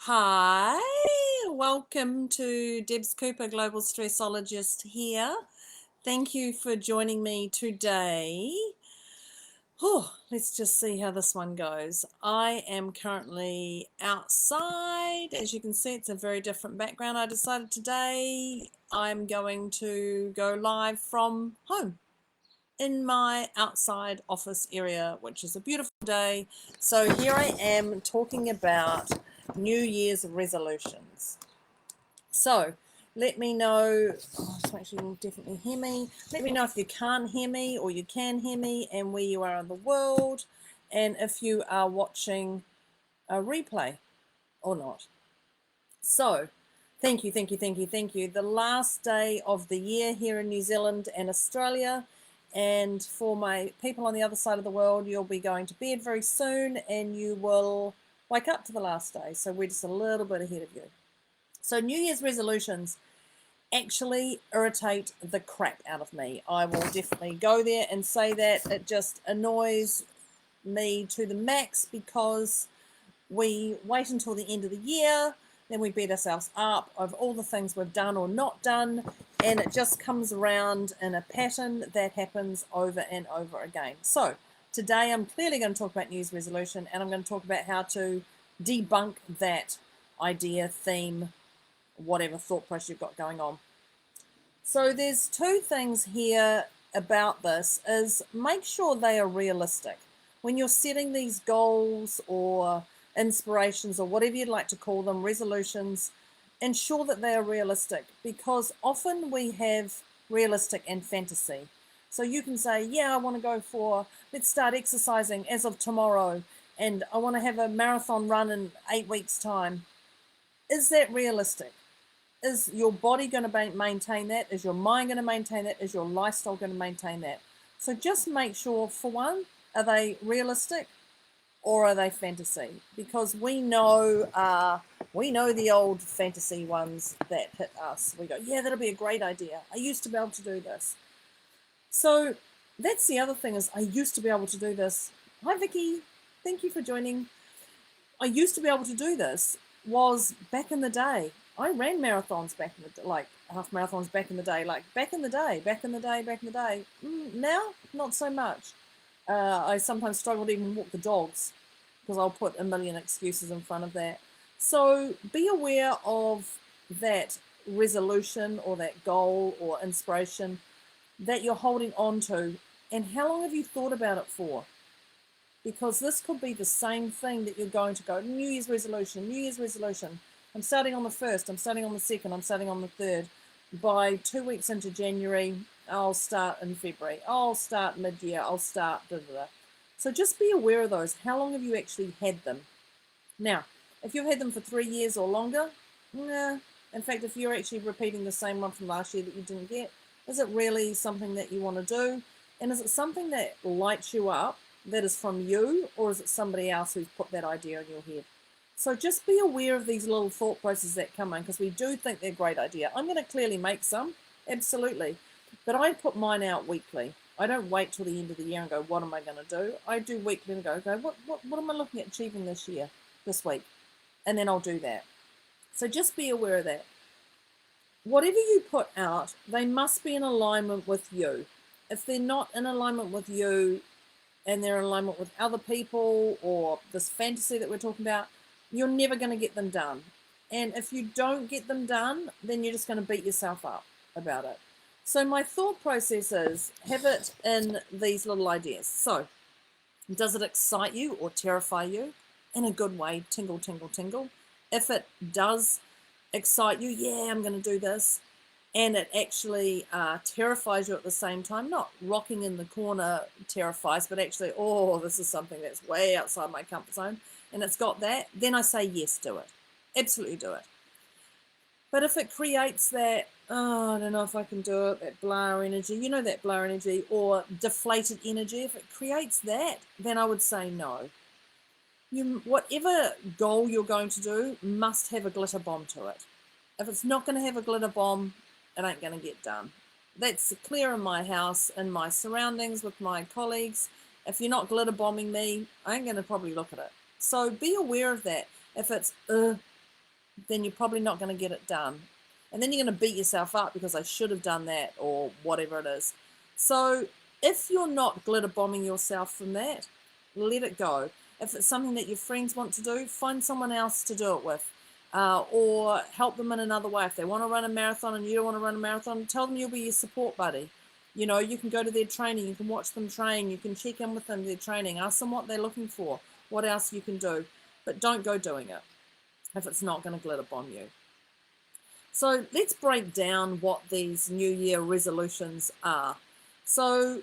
Hi, welcome to Debz Cooper, Global Stressologist here. Thank you for joining me today. Let's just see how this one goes. I am currently outside. As you can see, it's a very different background. I decided today I'm going to go live from home in my outside office area, which is a beautiful day. So here I am talking about New Year's resolutions. So let me know, so actually you'll definitely hear me. Let me know if you can't hear me or you can hear me and where you are in the world, and if you are watching a replay or not. So thank you. The last day of the year here in New Zealand and Australia. And for my people on the other side of the world, you'll be going to bed very soon and you will wake up to the last day. So we're just a little bit ahead of you. So New Year's resolutions actually irritate the crap out of me. I will definitely go there and say that. It just annoys me to the max because we wait until the end of the year, then we beat ourselves up of all the things we've done or not done, and it just comes around in a pattern that happens over and over again. So today I'm clearly going to talk about New Year's resolution, and I'm going to talk about how to debunk that idea, theme, whatever thought process you've got going on. So there's two things here about this, is make sure they are realistic. When you're setting these goals or inspirations or whatever you'd like to call them, resolutions, ensure that they are realistic, because often we have realistic and fantasy. So you can say, yeah, I want to go for, let's start exercising as of tomorrow, and I want to have a marathon run in 8 weeks' time. Is that realistic? Is your body going to maintain that? Is your mind going to maintain that? Is your lifestyle going to maintain that? So just make sure, for one, are they realistic or are they fantasy? Because we know the old fantasy ones that hit us. We go, yeah, that'll be a great idea. I used to be able to do this. So that's the other thing, is I used to be able to do this. Hi, Vicky. Thank you for joining. I used to be able to do this was back in the day. I ran marathons back in the, like half marathons back in the day, back in the day. Now, not so much. I sometimes struggle to even walk the dogs because I'll put a million excuses in front of that. So be aware of that resolution or that goal or inspiration that you're holding on to, and how long have you thought about it for? Because this could be the same thing that you're going to go, New Year's resolution. I'm starting on the 1st, I'm starting on the 2nd, I'm starting on the 3rd. By 2 weeks into January, I'll start in February, I'll start mid-year, I'll start da-da-da. So just be aware of those. How long have you actually had them? Now, if you've had them for 3 years or longer, nah. In fact, if you're actually repeating the same one from last year that you didn't get, is it really something that you want to do? And is it something that lights you up, that is from you, or is it somebody else who's put that idea in your head? So just be aware of these little thought processes that come in, because we do think they're a great idea. I'm going to clearly make some, absolutely. But I put mine out weekly. I don't wait till the end of the year and go, what am I going to do? I do weekly and go, okay, what am I looking at achieving this year, this week? And then I'll do that. So just be aware of that. Whatever you put out, they must be in alignment with you. If they're not in alignment with you and they're in alignment with other people or this fantasy that we're talking about, you're never going to get them done. And if you don't get them done, then you're just going to beat yourself up about it. So my thought process is, have it in these little ideas. So does it excite you or terrify you? In a good way, tingle, tingle, tingle. If it does excite you, yeah, I'm going to do this, and it actually terrifies you at the same time, not rocking in the corner terrifies, but actually, oh, this is something that's way outside my comfort zone, and it's got that, then I say, yes, do it. Absolutely do it. But if it creates that, oh, I don't know if I can do it, that blah energy, you know, that blah energy or deflated energy, if it creates that, then I would say no. Whatever goal you're going to do must have a glitter bomb to it. If it's not going to have a glitter bomb, it ain't going to get done. That's clear in my house, in my surroundings, with my colleagues. If you're not glitter bombing me, I ain't going to probably look at it. So be aware of that. If it's, then you're probably not going to get it done. And then you're going to beat yourself up because I should have done that or whatever it is. So if you're not glitter bombing yourself from that, let it go. If it's something that your friends want to do, find someone else to do it with. Or help them in another way. If they want to run a marathon and you don't want to run a marathon, tell them you'll be your support buddy. You know, you can go to their training, you can watch them train, you can check in with them, their training, ask them what they're looking for, what else you can do. But don't go doing it if it's not going to glitter bomb you. So let's break down what these New Year resolutions are. So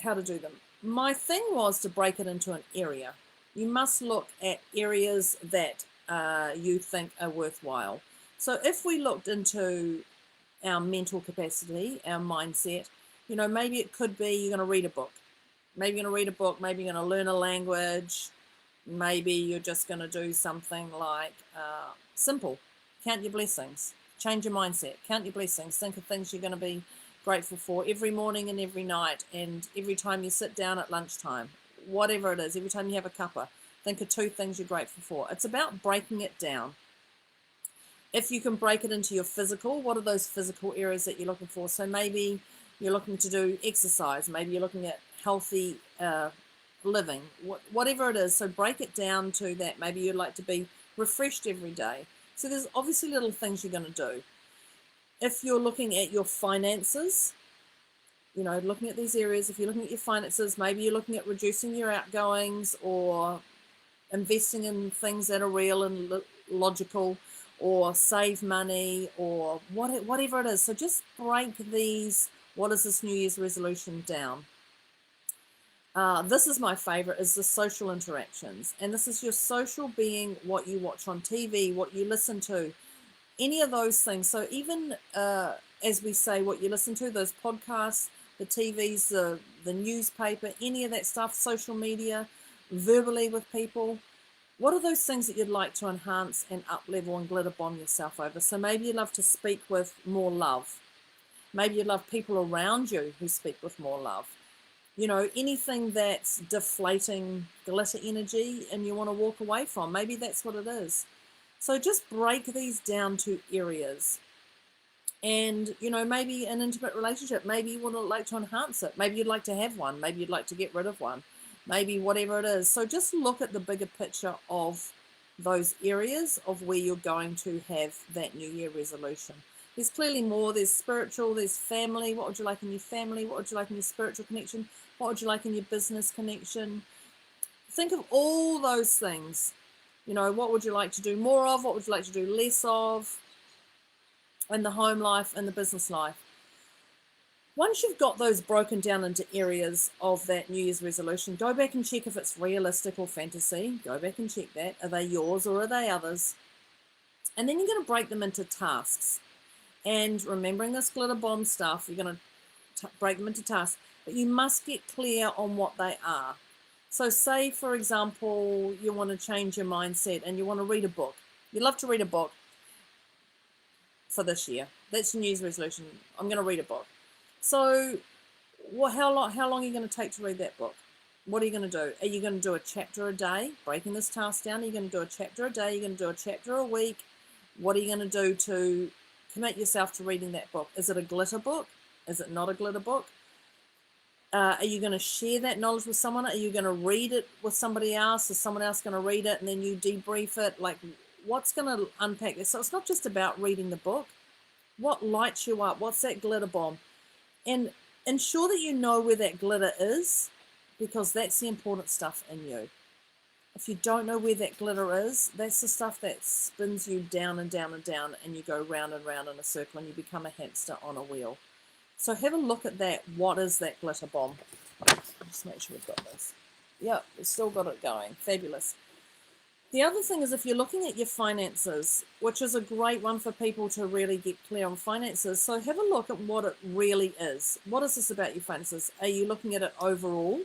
how to do them. My thing was to break it into an area. You must look at areas that you think are worthwhile. So if we looked into our mental capacity, our mindset, you know, maybe it could be you're going to read a book. Maybe you're going to read a book, maybe you're going to learn a language, maybe you're just going to do something like simple, count your blessings, change your mindset, count your blessings, think of things you're going to be grateful for every morning and every night and every time you sit down at lunchtime, whatever it is, every time you have a cuppa, think of 2 things you're grateful for. It's about breaking it down. If you can break it into your physical, what are those physical areas that you're looking for? So maybe you're looking to do exercise, maybe you're looking at healthy living, whatever it is. So break it down to that. Maybe you'd like to be refreshed every day. So there's obviously little things you're going to do. If you're looking at your finances, you know, looking at these areas, if you're looking at your finances, maybe you're looking at reducing your outgoings or investing in things that are real and logical, or save money, or whatever it is. So just break these, what is this New Year's resolution, down. This is my favorite, is the social interactions. And this is your social being, what you watch on TV, what you listen to, any of those things. So even as we say, what you listen to, those podcasts, the TVs, the newspaper, any of that stuff, social media, verbally with people, what are those things that you'd like to enhance and up-level and glitter bomb yourself over? So maybe you'd love to speak with more love. Maybe you'd love people around you who speak with more love. You know, anything that's deflating glitter energy and you want to walk away from, maybe that's what it is. So just break these down to areas. And, you know, maybe an intimate relationship, maybe you would like to enhance it. Maybe you'd like to have one. Maybe you'd like to get rid of one. Maybe whatever it is. So just look at the bigger picture of those areas of where you're going to have that New Year resolution. There's clearly more. There's spiritual, there's family. What would you like in your family? What would you like in your spiritual connection? What would you like in your business connection? Think of all those things. You know, what would you like to do more of? What would you like to do less of? In the home life and the business life. Once you've got those broken down into areas of that New Year's resolution, go back and check if it's realistic or fantasy. Go back and check that. Are they yours or are they others? And then you're going to break them into tasks. And remembering this glitter bomb stuff, you're going to break them into tasks. But you must get clear on what they are. So say, for example, you want to change your mindset and you want to read a book. You love to read a book for this year. That's your New Year's resolution. I'm going to read a book. So how long are you going to take to read that book? What are you going to do? Are you going to do a chapter a day, breaking this task down? Are you going to do a chapter a day? Are you going to do a chapter a week? What are you going to do to commit yourself to reading that book? Is it a glitter book? Is it not a glitter book? Are you going to share that knowledge with someone? Are you going to read it with somebody else? Is someone else going to read it and then you debrief it? Like, what's going to unpack this? So it's not just about reading the book. What lights you up? What's that glitter bomb? And ensure that you know where that glitter is, because that's the important stuff in you. If you don't know where that glitter is, that's the stuff that spins you down and down and down, and you go round and round in a circle and you become a hamster on a wheel. So have a look at that. What is that glitter bomb? Just make sure we've got this. Yep, we've still got it going. Fabulous. The other thing is, if you're looking at your finances, which is a great one for people to really get clear on finances, so have a look at what it really is. What is this about your finances? Are you looking at it overall?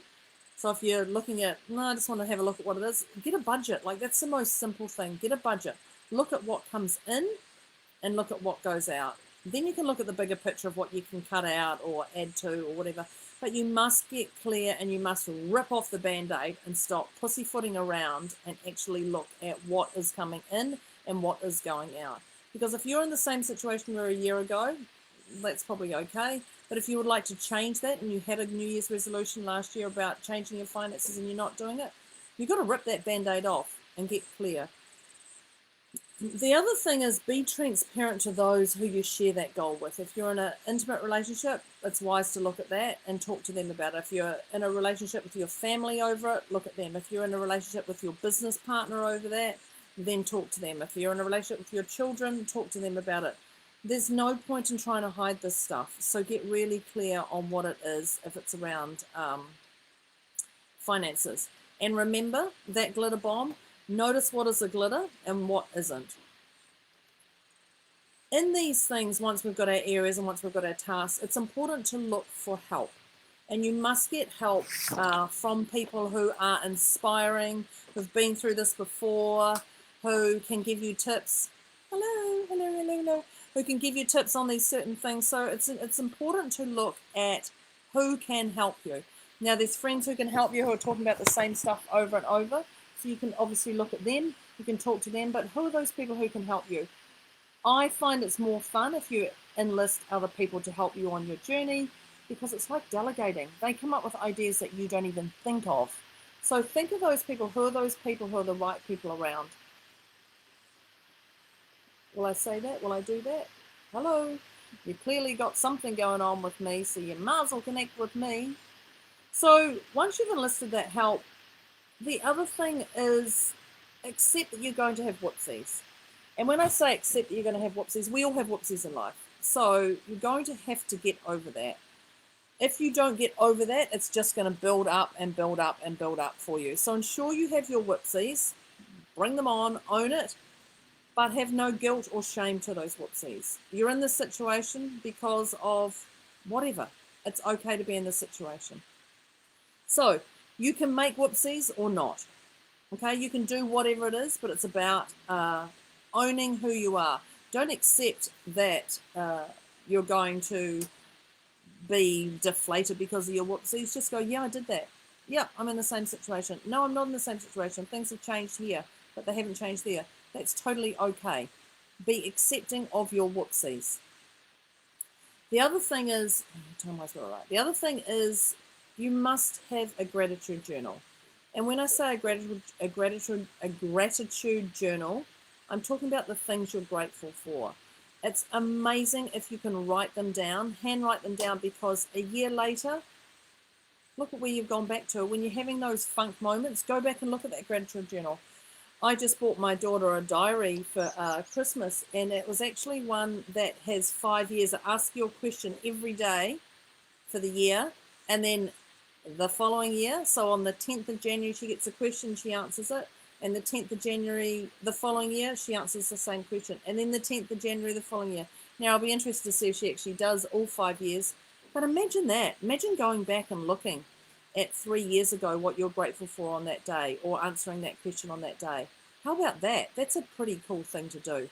So if you're looking at, no, I just want to have a look at what it is, get a budget. Like, that's the most simple thing. Get a budget. Look at what comes in and look at what goes out. Then you can look at the bigger picture of what you can cut out or add to or whatever. But you must get clear and you must rip off the Band-Aid and stop pussyfooting around and actually look at what is coming in and what is going out. Because if you're in the same situation you were a year ago, that's probably okay. But if you would like to change that, and you had a New Year's resolution last year about changing your finances and you're not doing it, you've got to rip that band-aid off and get clear. The other thing is, be transparent to those who you share that goal with. If you're in an intimate relationship, it's wise to look at that and talk to them about it. If you're in a relationship with your family over it, look at them. If you're in a relationship with your business partner over that, then talk to them. If you're in a relationship with your children, talk to them about it. There's no point in trying to hide this stuff. So get really clear on what it is if it's around finances. And remember that glitter bomb. Notice what is a glitter and what isn't. In these things, once we've got our areas and once we've got our tasks, it's important to look for help. And you must get help from people who are inspiring, who've been through this before, who can give you tips. Hello. Who can give you tips on these certain things. So it's important to look at who can help you. Now, there's friends who can help you who are talking about the same stuff over and over. So you can obviously look at them, you can talk to them, but who are those people who can help you? I find it's more fun if you enlist other people to help you on your journey, because it's like delegating. They come up with ideas that you don't even think of. So think of those people. Who are those people who are the right people around? Will I say that? Will I do that? Hello. You clearly got something going on with me, so you might as well connect with me. So once you've enlisted that help, the other thing is accept that you're going to have whoopsies. And when I say accept that you're going to have whoopsies, we all have whoopsies in life. So you're going to have to get over that. If you don't get over that, it's just going to build up and build up and build up for you. So ensure you have your whoopsies, bring them on, own it, but have no guilt or shame to those whoopsies. You're in this situation because of whatever. It's okay to be in this situation. So you can make whoopsies or not. Okay, you can do whatever it is, but it's about owning who you are. Don't accept that you're going to be deflated because of your whoopsies. Just go, yeah, I did that. Yeah, I'm in the same situation. No, I'm not in the same situation. Things have changed here, but they haven't changed there. That's totally okay. Be accepting of your whoopsies. The other thing is, the other thing is, you must have a gratitude journal. And when I say a gratitude journal, I'm talking about the things you're grateful for. It's amazing if you can write them down, handwrite them down, because a year later, look at where you've gone back to. When you're having those funk moments, go back and look at that gratitude journal. I just bought my daughter a diary for Christmas, and it was actually one that has 5 years. Ask your question every day for the year, and then the following year. So on the 10th of January, she gets a question, she answers it. And the 10th of January, the following year, she answers the same question. And then the 10th of January, the following year. Now, I'll be interested to see if she actually does all 5 years. But imagine that. Imagine going back and looking at 3 years ago what you're grateful for on that day, or answering that question on that day. How about that? That's a pretty cool thing to do.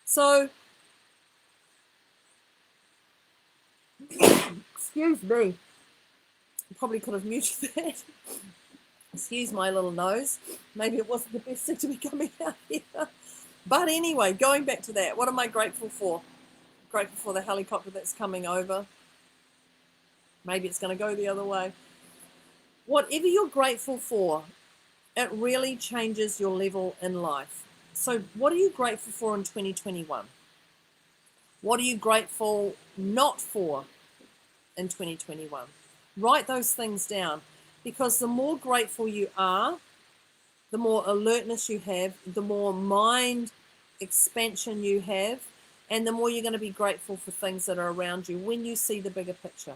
So, excuse me. Probably could have muted that. Excuse my little nose. Maybe it wasn't the best thing to be coming out here. But anyway, going back to that, what am I grateful for? Grateful for the helicopter that's coming over. Maybe it's going to go the other way. Whatever you're grateful for, it really changes your level in life. So what are you grateful for in 2021? What are you grateful not for in 2021? Write those things down, because the more grateful you are, the more alertness you have, the more mind expansion you have, and the more you're going to be grateful for things that are around you when you see the bigger picture.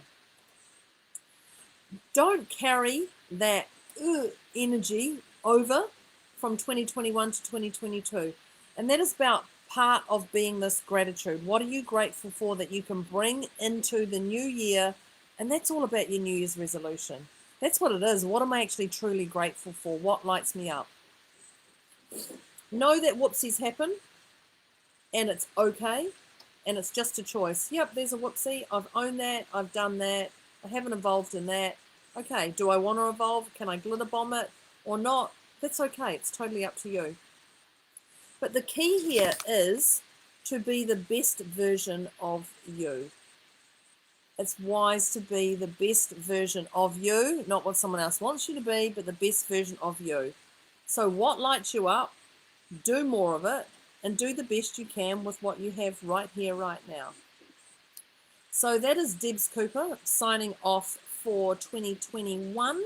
Don't carry that energy over from 2021 to 2022. And that is about part of being this gratitude. What are you grateful for that you can bring into the new year? And that's all about your New Year's resolution. That's what it is. What am I actually truly grateful for? What lights me up? Know that whoopsies happen, and it's okay, and it's just a choice. Yep, there's a whoopsie. I've owned that. I've done that. I haven't evolved in that. Okay, do I want to evolve? Can I glitter bomb it or not? That's okay. It's totally up to you. But the key here is to be the best version of you. It's wise to be the best version of you, not what someone else wants you to be, but the best version of you. So what lights you up? Do more of it and do the best you can with what you have right here, right now. So that is Debz Cooper signing off for 2021.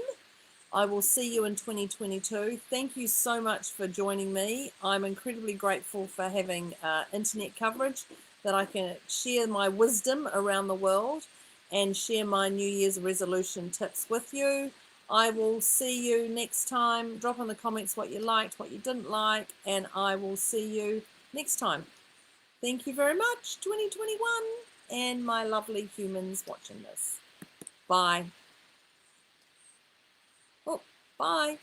I will see you in 2022. Thank you so much for joining me. I'm incredibly grateful for having internet coverage that I can share my wisdom around the world and share my New Year's resolution tips with you. I will see you next time. Drop in the comments what you liked, what you didn't like, and I will see you next time. Thank you very much, 2021, and my lovely humans watching this. Bye. Oh, bye.